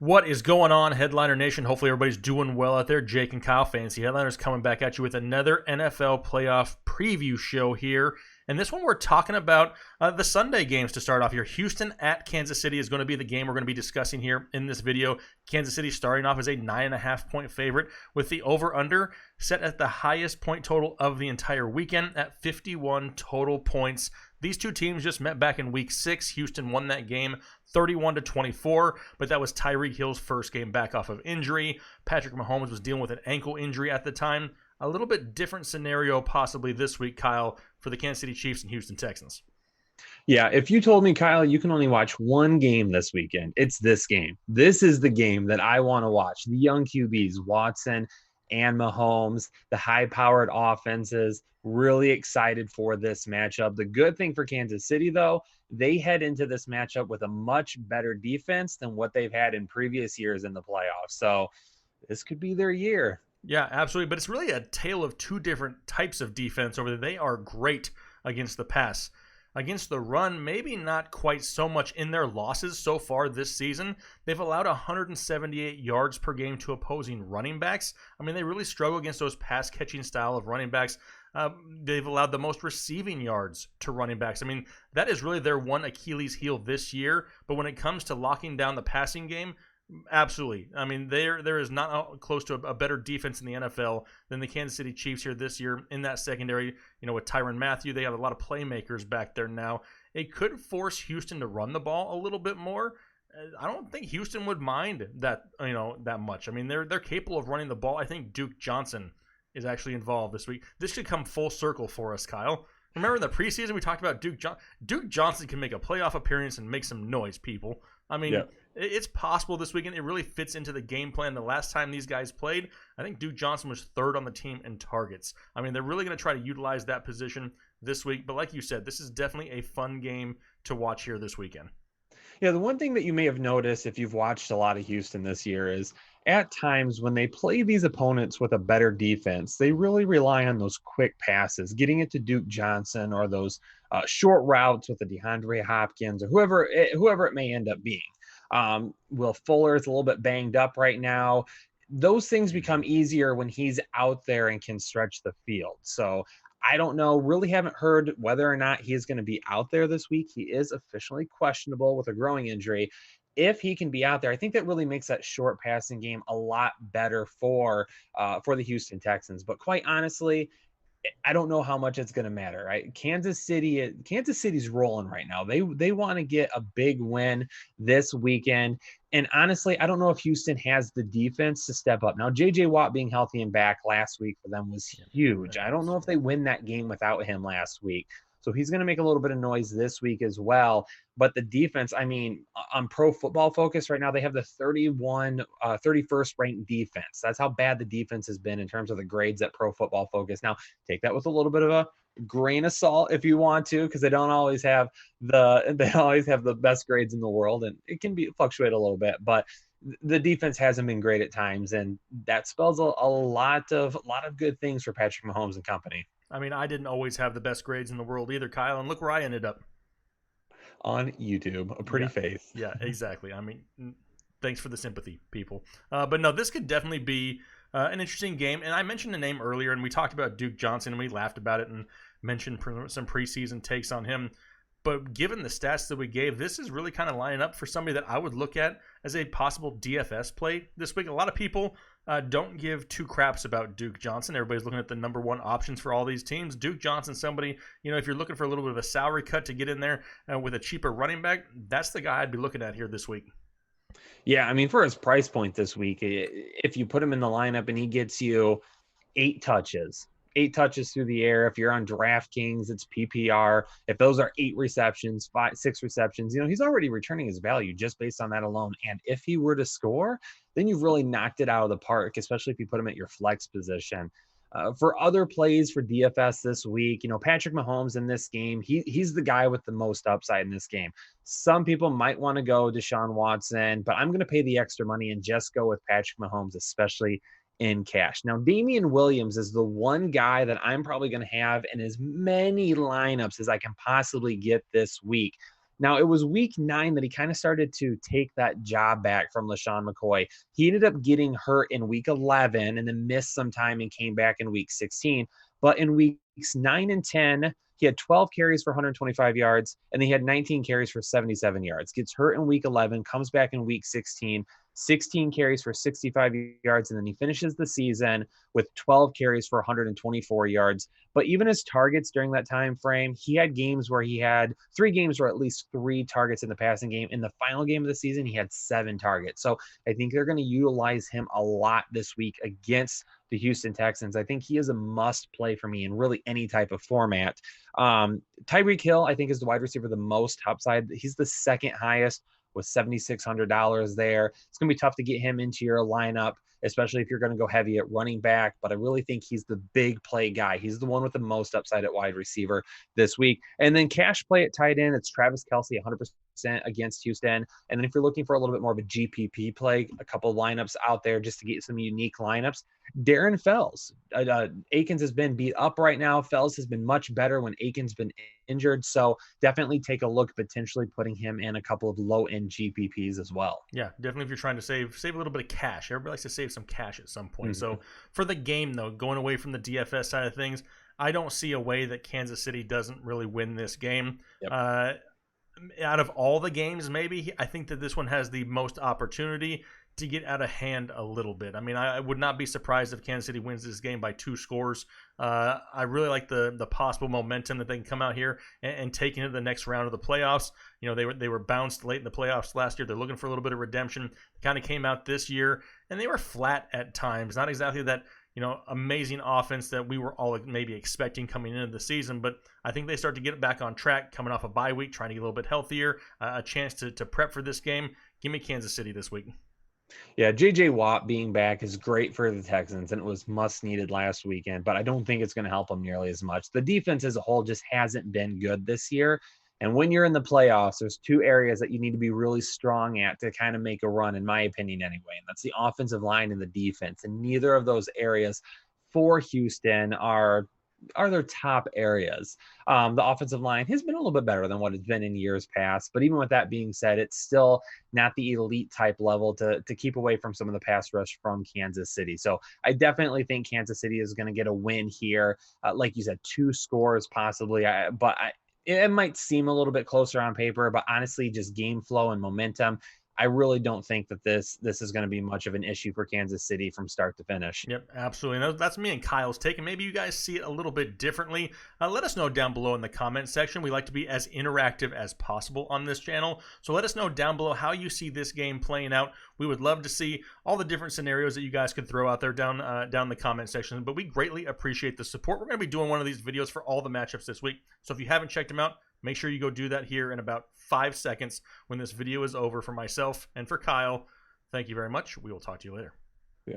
What is going on, Headliner Nation? Hopefully everybody's doing well out there. Jake and Kyle, Fantasy Headliners, coming back at you with another NFL playoff preview show here. And this one we're talking about the Sunday games to start off here. Houston at Kansas City is going to be the game we're going to be discussing here in this video. Kansas City starting off as a 9.5-point favorite with the over-under set at the highest point total of the entire weekend at 51 total points. These two teams just met back in week 6. Houston won that game 31-24, but that was Tyreek Hill's first game back off of injury. Patrick Mahomes was dealing with an ankle injury at the time. A little bit different scenario possibly this week, Kyle, for the Kansas City Chiefs and Houston Texans. Yeah, if you told me, Kyle, you can only watch one game this weekend, it's this game. This is the game that I want to watch. The young QBs, Watson and Mahomes, the high-powered offenses, really excited for this matchup. The good thing for Kansas City, though, they head into this matchup with a much better defense than what they've had in previous years in the playoffs. So this could be their year. Yeah, absolutely. But it's really a tale of two different types of defense over there. They are great against the pass. Against the run, maybe not quite so much in their losses so far this season. They've allowed 178 yards per game to opposing running backs. I mean, they really struggle against those pass-catching style of running backs. They've allowed the most receiving yards to running backs. I mean, that is really their one Achilles heel this year. But when it comes to locking down the passing game, absolutely. I mean, there is not close to a better defense in the NFL than the Kansas City Chiefs here this year in that secondary. You know, with Tyrann Mathieu, they have a lot of playmakers back there now. It could force Houston to run the ball a little bit more. I don't think Houston would mind that, that much. I mean, they're capable of running the ball. I think Duke Johnson is actually involved this week. This should come full circle for us, Kyle. Remember in the preseason we talked about Duke Johnson can make a playoff appearance and make some noise, people. I mean, It's possible this weekend. It really fits into the game plan. The last time these guys played, I think Duke Johnson was third on the team in targets. I mean, they're really going to try to utilize that position this week. But like you said, this is definitely a fun game to watch here this weekend. Yeah, the one thing that you may have noticed if you've watched a lot of Houston this year is at times when they play these opponents with a better defense, they really rely on those quick passes, getting it to Duke Johnson or those short routes with the DeAndre Hopkins or whoever it may end up being. Will Fuller is a little bit banged up right now. Those things become easier when he's out there and can stretch the field. So I don't know, really haven't heard whether or not he is going to be out there this week. He is officially questionable with a growing injury. If he can be out there, I think that really makes that short passing game a lot better for the Houston Texans. But quite honestly, I don't know how much it's going to matter, right? Kansas City's rolling right now. They want to get a big win this weekend. And honestly, I don't know if Houston has the defense to step up. Now, J.J. Watt being healthy and back last week for them was huge. I don't know if they win that game without him last week. So he's going to make a little bit of noise this week as well. But the defense, I mean, on Pro Football Focus right now, they have the 31st ranked defense. That's how bad the defense has been in terms of the grades at Pro Football Focus. Now, take that with a little bit of a grain of salt if you want to, because they don't always have the best grades in the world, and it can fluctuate a little bit. But the defense hasn't been great at times, and that spells a lot of good things for Patrick Mahomes and company. I mean, I didn't always have the best grades in the world either, Kyle, and look where I ended up. On YouTube, a pretty face. Yeah, exactly. I mean, thanks for the sympathy, people. But no, this could definitely be an interesting game. And I mentioned the name earlier, and we talked about Duke Johnson, and we laughed about it and mentioned some preseason takes on him. But given the stats that we gave, this is really kind of lining up for somebody that I would look at as a possible DFS play this week. A lot of people don't give two craps about Duke Johnson. Everybody's looking at the number one options for all these teams. Duke Johnson, somebody, if you're looking for a little bit of a salary cut to get in there with a cheaper running back, that's the guy I'd be looking at here this week. Yeah, I mean, for his price point this week, if you put him in the lineup and he gets you 8 touches through the air. If you're on DraftKings, it's PPR. If those are 8 receptions, 6 receptions, he's already returning his value just based on that alone. And if he were to score, then you've really knocked it out of the park, especially if you put him at your flex position. For other plays for DFS this week, Patrick Mahomes in this game, he's the guy with the most upside in this game. Some people might want to go Deshaun Watson, but I'm going to pay the extra money and just go with Patrick Mahomes, especially in cash. Now, Damian Williams is the one guy that I'm probably going to have in as many lineups as I can possibly get this week. Now, it was week 9 that he kind of started to take that job back from LaShawn McCoy. He ended up getting hurt in week 11 and then missed some time and came back in week 16. But in weeks 9 and 10, he had 12 carries for 125 yards, and then he had 19 carries for 77 yards. Gets hurt in week 11, comes back in week 16, 16 carries for 65 yards, and then he finishes the season with 12 carries for 124 yards. But even his targets during that time frame, he had games where he had 3 games where at least 3 targets in the passing game. In the final game of the season, he had 7 targets. So I think they're going to utilize him a lot this week against the Houston Texans. I think he is a must play for me in really any type of format. Tyreek Hill, I think, is the wide receiver the most upside. He's the second highest with $7,600 there. It's going to be tough to get him into your lineup, especially if you're going to go heavy at running back. But I really think he's the big play guy. He's the one with the most upside at wide receiver this week. And then cash play at tight end, it's Travis Kelce, 100% against Houston. And then if you're looking for a little bit more of a GPP play, a couple of lineups out there just to get some unique lineups, Darren Fells. Akins has been beat up right now. Fells has been much better when Akins been injured. So definitely take a look, potentially putting him in a couple of low-end GPPs as well. Yeah, definitely if you're trying to save a little bit of cash. Everybody likes to save some cash at some point. So for the game, though, going away from the DFS side of things, I don't see a way that Kansas City doesn't really win this game. Yep. Out of all the games, maybe, I think that this one has the most opportunity to get out of hand a little bit. I mean, I would not be surprised if Kansas City wins this game by 2 scores. I really like the possible momentum that they can come out here and take into the next round of the playoffs. You know, they were bounced late in the playoffs last year. They're looking for a little bit of redemption. They kind of came out this year, and they were flat at times. Not exactly that, you know, amazing offense that we were all maybe expecting coming into the season, but I think they start to get back on track, coming off a bye week, trying to get a little bit healthier, a chance to prep for this game. Give me Kansas City this week. Yeah, J.J. Watt being back is great for the Texans, and it was much needed last weekend, but I don't think it's going to help them nearly as much. The defense as a whole just hasn't been good this year. And when you're in the playoffs, there's 2 areas that you need to be really strong at to kind of make a run, in my opinion, anyway. And that's the offensive line and the defense. And neither of those areas for Houston are their top areas. The offensive line has been a little bit better than what it's been in years past, but even with that being said, it's still not the elite type level to keep away from some of the pass rush from Kansas City. So I definitely think Kansas City is going to get a win here. Like you said, 2 scores possibly, it might seem a little bit closer on paper, but honestly, just game flow and momentum, I really don't think that this is going to be much of an issue for Kansas City from start to finish. Yep, absolutely. And that's me and Kyle's take, and maybe you guys see it a little bit differently. Let us know down below in the comment section. We like to be as interactive as possible on this channel, so let us know down below how you see this game playing out. We would love to see all the different scenarios that you guys could throw out there down the comment section, but we greatly appreciate the support. We're going to be doing one of these videos for all the matchups this week, so if you haven't checked them out, make sure you go do that here in about 5 seconds when this video is over. For myself and for Kyle, thank you very much. We will talk to you later. Yeah.